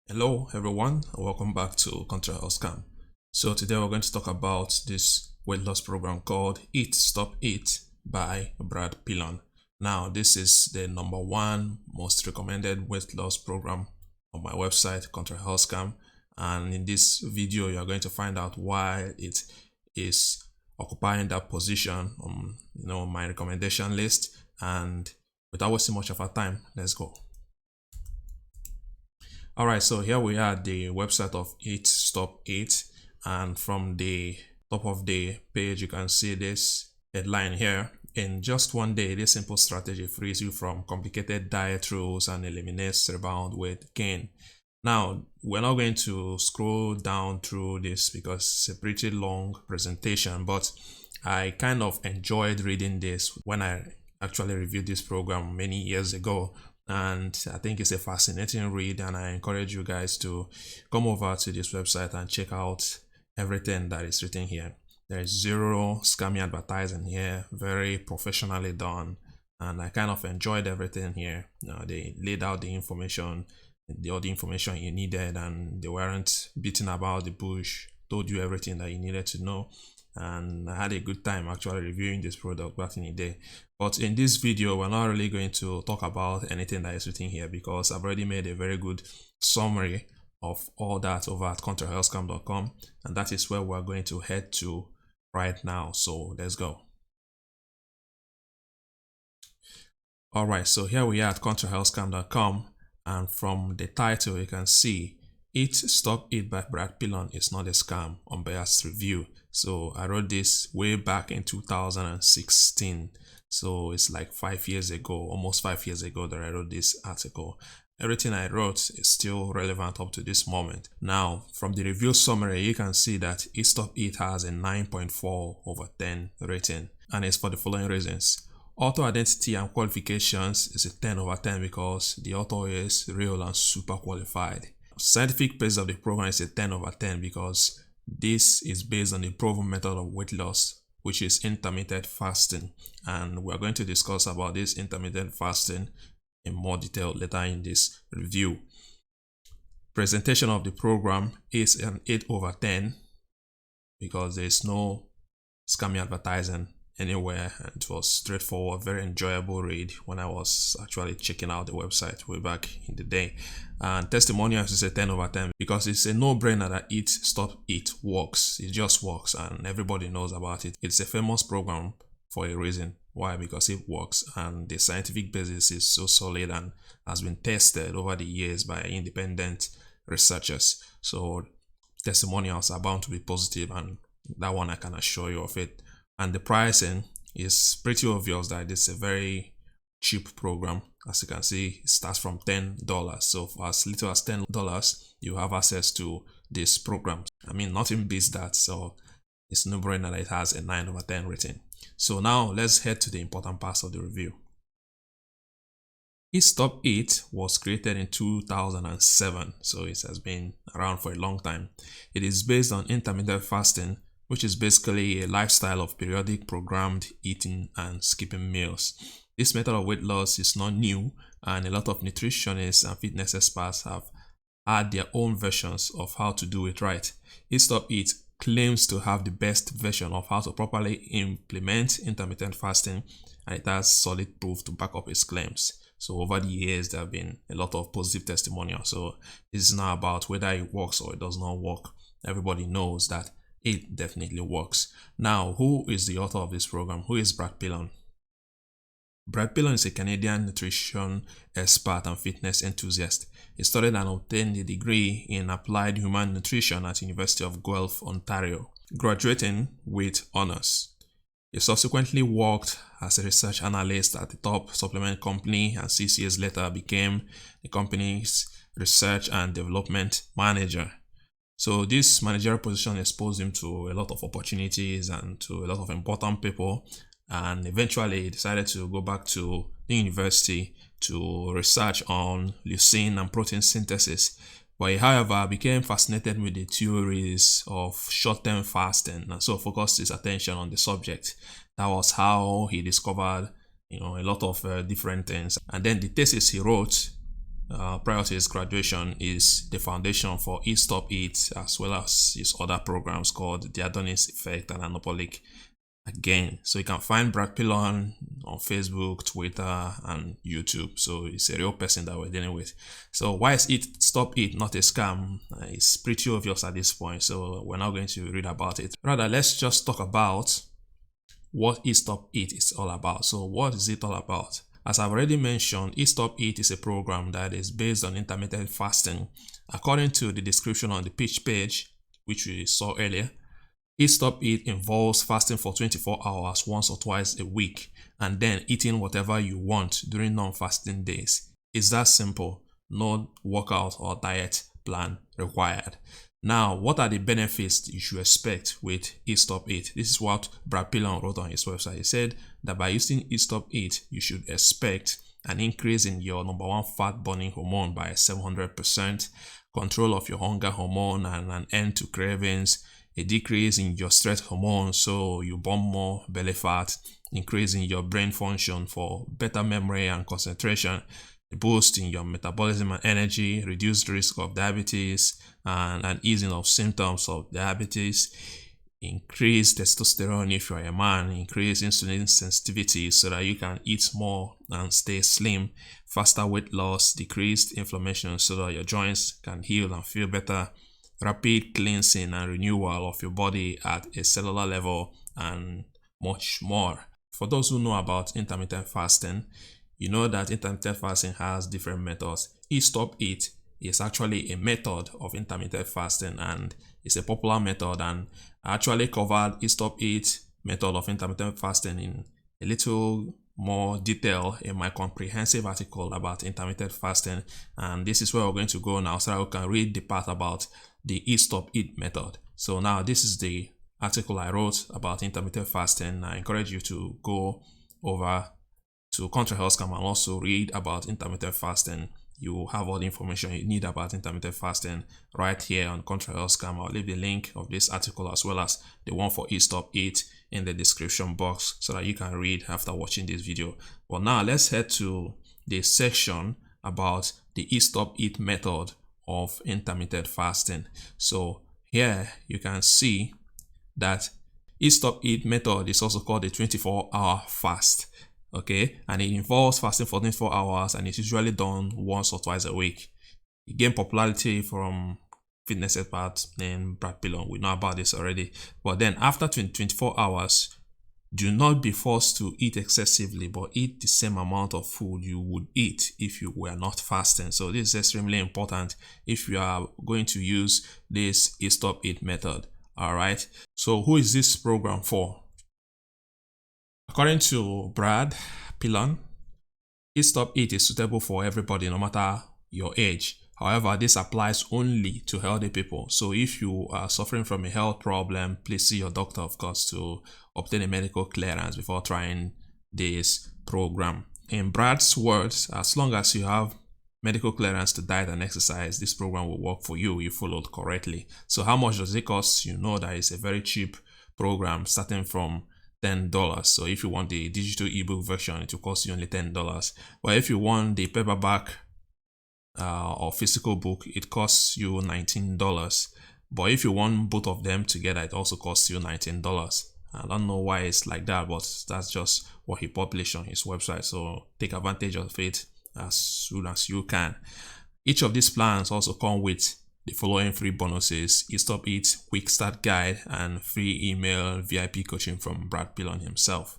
Hello everyone, and welcome back to Contra Health Scam. So today we're going to talk about this weight loss program called Eat Stop Eat by Brad Pillon. Now this is the number one most recommended weight loss program on my website, Contra Health Scam, and in this video you are going to find out why it is occupying that position on my recommendation list. And without wasting much of our time, let's go. Alright, so here we are at the website of Eat Stop Eat, and from the top of the page you can see this headline here. In just one day, this simple strategy frees you from complicated diet rules and eliminates rebound weight gain. Now, we're not going to scroll down through this because it's a pretty long presentation, but I kind of enjoyed reading this when I actually reviewed this program many years ago. And I think it's a fascinating read, and I encourage you guys to come over to this website and check out everything that is written here. There is zero scammy advertising here, very professionally done, and I kind of enjoyed everything here. They laid out the information, all the information you needed, and they weren't beating about the bush, told you everything that you needed to know. And I had a good time actually reviewing this product back in the day. But in this video, we're not really going to talk about anything that is written here because I've already made a very good summary of all that over at contrahealthscam.com, and that is where we're going to head to right now. So let's go. Alright, so here we are at contrahealthscam.com, and from the title you can see Eat Stop Eat by Brad Pillon is not a scam, unbiased review. So I wrote this way back in 2016. So it's like 5 years ago, almost 5 years ago that I wrote this article. Everything I wrote is still relevant up to this moment. Now, from the review summary, you can see that Eat Stop Eat has a 9.4 over 10 rating, and it's for the following reasons. Author identity and qualifications is a 10 over 10 because the author is real and super qualified. Scientific base of the program is a 10 over 10 because this is based on the proven method of weight loss, which is intermittent fasting, and we're going to discuss about this intermittent fasting in more detail later in this review. Presentation of the program is an 8 over 10 because there's no scammy advertising anywhere, and it was straightforward, very enjoyable read when I was actually checking out the website way back in the day. And testimonials is a 10 over 10 because it's a no-brainer that Eat Stop Eat works. It just works and everybody knows about it. It's a famous program for a reason. Why? Because it works, and the scientific basis is so solid and has been tested over the years by independent researchers. So testimonials are bound to be positive, and that one I can assure you of it. And the pricing is pretty obvious that it's a very cheap program. As you can see, it starts from $10. So for as little as $10, you have access to this program. I mean, nothing beats that. So it's no brainer that it has a 9 over 10 rating. So now let's head to the important parts of the review. Eat Stop Eat was created in 2007. So it has been around for a long time. It is based on intermittent fasting, which is basically a lifestyle of periodic programmed eating and skipping meals. This method of weight loss is not new, and a lot of nutritionists and fitness experts have had their own versions of how to do it right. Eat Stop Eat claims to have the best version of how to properly implement intermittent fasting, and it has solid proof to back up its claims. So over the years, there have been a lot of positive testimonials. So this is not about whether it works or it does not work. Everybody knows that it definitely works. Now, who is the author of this program? Who is Brad Pillon? Brad Pillon is a Canadian nutrition expert and fitness enthusiast. He studied and obtained a degree in applied human nutrition at University of Guelph, Ontario, graduating with honors. He subsequently worked as a research analyst at the top supplement company, and 6 years later became the company's research and development manager. So this managerial position exposed him to a lot of opportunities and to a lot of important people, and eventually he decided to go back to the university to research on leucine and protein synthesis. But he, however, became fascinated with the theories of short-term fasting, and so focused his attention on the subject. That was how he discovered a lot of different things. And then the thesis he wrote prior to his graduation is the foundation for Eat Stop Eat, as well as his other programs called the Adonis Effect and Anabolic Again. So you can find Brad Pillon on Facebook, Twitter, and YouTube. So it's a real person that we're dealing with. So why is Eat Stop Eat not a scam? It's pretty obvious at this point, so we're not going to read about it. Rather, let's just talk about what Eat Stop Eat is all about. So what is it all about? As I've already mentioned, Eat Stop Eat is a program that is based on intermittent fasting. According to the description on the pitch page, which we saw earlier, Eat Stop Eat involves fasting for 24 hours once or twice a week and then eating whatever you want during non-fasting days. It's that simple. No workout or diet plan required. Now, what are the benefits you should expect with Eat Stop Eat? This is what Brad Pillon wrote on his website. He said that by using Eat Stop Eat, you should expect an increase in your number one fat burning hormone by 700%, control of your hunger hormone and an end to cravings, a decrease in your stress hormone so you burn more belly fat, increase in your brain function for better memory and concentration, a boost in your metabolism and energy, reduced risk of diabetes and an easing of symptoms of diabetes, increase testosterone if you're a man, increase insulin sensitivity so that you can eat more and stay slim, faster weight loss, decreased inflammation so that your joints can heal and feel better, rapid cleansing and renewal of your body at a cellular level, and much more. For those who know about intermittent fasting, you know that intermittent fasting has different methods. Eat Stop Eat is actually a method of intermittent fasting and it's a popular method, and I actually covered Eat Stop Eat method of intermittent fasting in a little more detail in my comprehensive article about intermittent fasting, and this is where we're going to go now so that we can read the part about the Eat Stop Eat method. So now this is the article I wrote about intermittent fasting. I encourage you to go over to Contra Health Scam and also read about intermittent fasting. You will have all the information you need about intermittent fasting right here on Contra Health Scam. I'll leave the link of this article as well as the one for Eat Stop Eat in the description box so that you can read after watching this video. But now let's head to the section about the Eat Stop Eat method of intermittent fasting. So here you can see that Eat Stop Eat method is also called a 24-hour fast. Okay, and it involves fasting for 24 hours and it's usually done once or twice a week. It gained popularity from fitness expert named Brad Pillon. We know about this already. But then after 24 hours, do not be forced to eat excessively, but eat the same amount of food you would eat if you were not fasting. So this is extremely important if you are going to use this Eat Stop Eat method. All right. So who is this program for? According to Brad Pillon, Eat Stop Eat is suitable for everybody no matter your age. However, this applies only to healthy people. So if you are suffering from a health problem, please see your doctor, of course, to obtain a medical clearance before trying this program. In Brad's words, as long as you have medical clearance to diet and exercise, this program will work for you. You followed correctly. So how much does it cost? You know that it's a very cheap program starting from $10. So if you want the digital ebook version, it will cost you only $10. But if you want the paperback or physical book, it costs you $19. But if you want both of them together, it also costs you $19. I don't know why it's like that, but that's just what he published on his website. So take advantage of it as soon as you can. Each of these plans also come with the following free bonuses: Eat Stop Eat quick start guide and free email VIP coaching from Brad Pillon himself.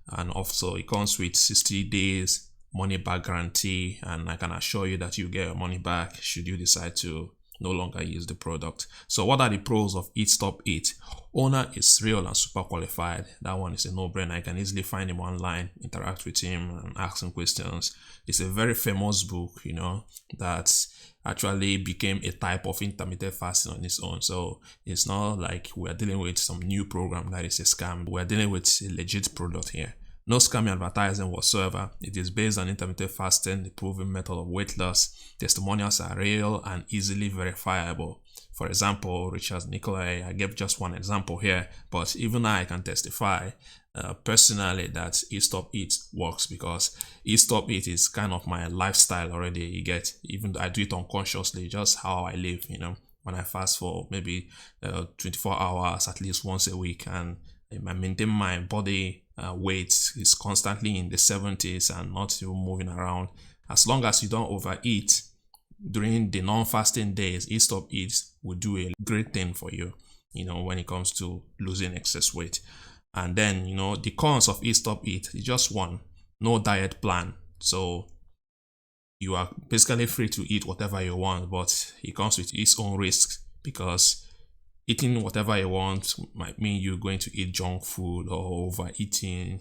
And also it comes with 60 days money back guarantee, and I can assure you that you get your money back should you decide to no longer use the product. So what are the pros of Eat Stop Eat? Owner is real and super qualified. That one is a no-brainer. I can easily find him online, interact with him and ask him questions. It's a very famous book, you know, that actually became a type of intermittent fasting on its own. So it's not like we're dealing with some new program that is a scam. We're dealing with a legit product here. No scammy advertising whatsoever. It is based on intermittent fasting, the proven method of weight loss. Testimonials are real and easily verifiable. For example, Richard Nicolai, I gave just one example here, but even I can testify personally that Eat Stop Eat works, because Eat Stop Eat is kind of my lifestyle already. You get, even though I do it unconsciously, just how I live, when I fast for maybe 24 hours at least once a week, and I maintain my body weight is constantly in the 70s and not even moving around. As long as you don't overeat during the non-fasting days, Eat Stop Eat will do a great thing for you, when it comes to losing excess weight. And then, the cons of Eat Stop Eat is just one: no diet plan. So you are basically free to eat whatever you want, but it comes with its own risks, because eating whatever you want might mean you're going to eat junk food or overeating,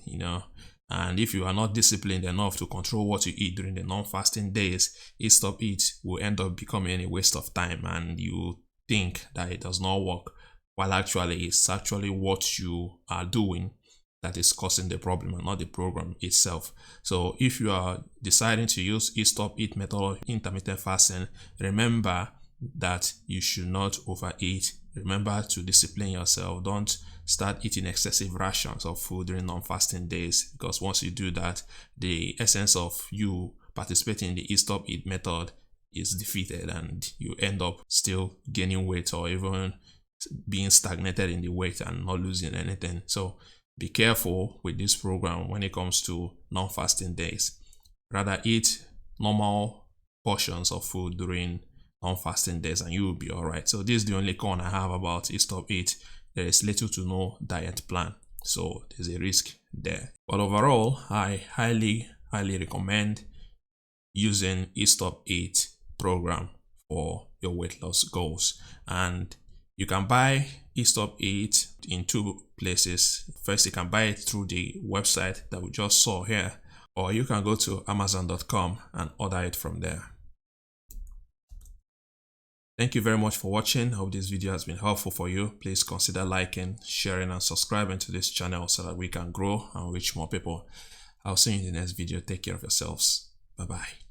and if you are not disciplined enough to control what you eat during the non-fasting days, Eat Stop Eat will end up becoming a waste of time, and you think that it does not work, while actually it's actually what you are doing that is causing the problem and not the program itself. So if you are deciding to use Eat Stop Eat method of intermittent fasting, remember that you should not overeat. Remember to discipline yourself. Don't start eating excessive rations of food during non-fasting days, because once you do that, the essence of you participating in the Eat Stop Eat method is defeated, and you end up still gaining weight or even being stagnated in the weight and not losing anything. So be careful with this program when it comes to non-fasting days. Rather eat normal portions of food during non-fasting days and you will be alright. So this is the only con I have about Eat Stop Eat. There is little to no diet plan, so there's a risk there. But overall, I highly recommend using Eat Stop Eat program for your weight loss goals. And you can buy Eat Stop Eat in two places. First, you can buy it through the website that we just saw here, or you can go to amazon.com and order it from there. Thank you very much for watching. I hope this video has been helpful for you. Please consider liking, sharing, and subscribing to this channel so that we can grow and reach more people. I'll see you in the next video. Take care of yourselves. Bye-bye.